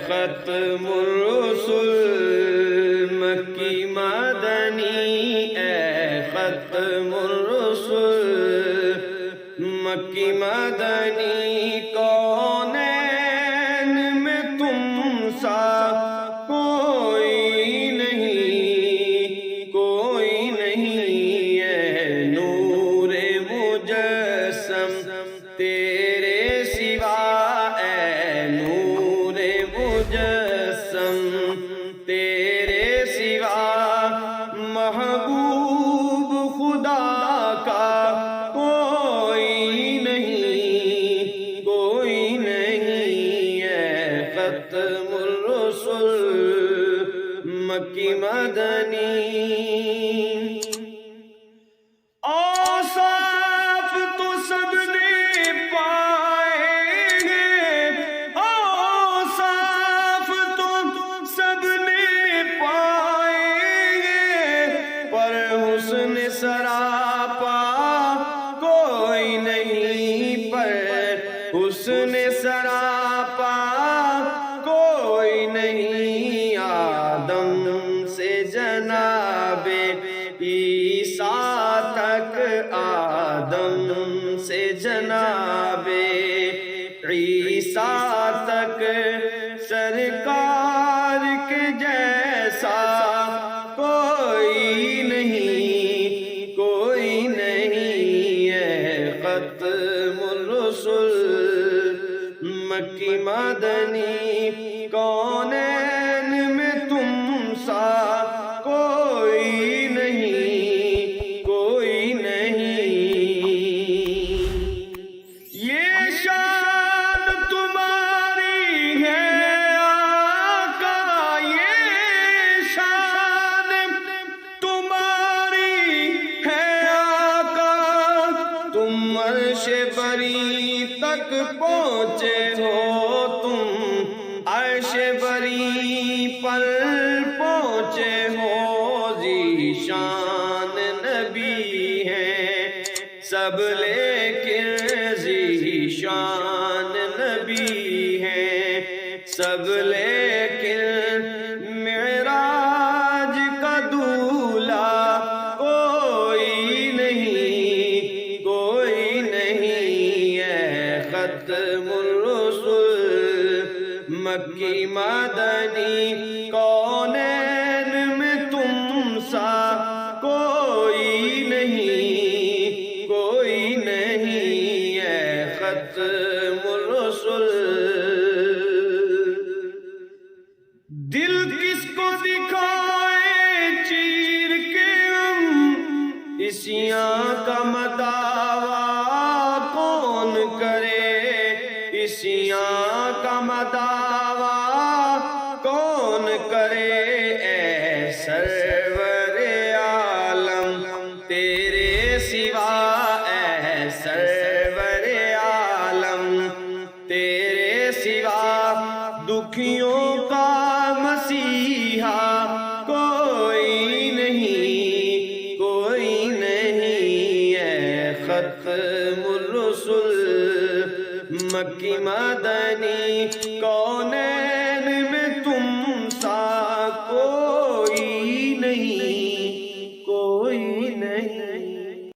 ختم الرسل مکی مدنی، اے ختم الرسل مکی مدنی، کونین میں تم سا کوئی نہیں، کوئی نہیں، اے نور مجسم تیرے سوا، اے نور مجسم تیرے سوا، محبوب خدا کا کوئی نہیں، کوئی نہیں، اے ختم الرسل مکی مدنی۔ اوصاف تو سب نے پائیں گے، اوصاف تو سب نے پائیں گے، پر حسن سراپا کوئی نہیں، پر حسن سراپا کوئی نہیں، آدم سے جناب عیسیٰ تک، آدم سے جناب عیسیٰ تک، سرکار کے جیسا کوئی نہیں، کوئی نہیں، اے ختم الرسل مکی مدنی، کونین میں تم سا کوئی نہیں، کوئی نہیں۔ یہ شان تمہاری ہے آقا، یہ شان تمہاری ہے آقا، تم عرش بری تک پہنچے ہو، تم عرش بری پر پہنچے ہو، ذیشان نبی ہیں سب لیکن ذیشان نبی ہیں سب لیکن، معراج کا دولہا کوئی نہیں، کوئی نہیں، اے ختم الرسل مکی مدنی، کونین میں تم سا کوئی نہیں، کوئی نہیں، اے ختم الرسل۔ دل کس کو دکھائے چیر کے ہم، عیسیاں کا مداوا کون کرے، عیسیاں کا مداوا کون کرے، اے سرور عالم تیرے سوا، اے سرور عالم تیرے سوا، دکھیوں کا مسیحا کوئی نہیں، کوئی نہیں، اے ختم الرسل مکی مدنی، کونین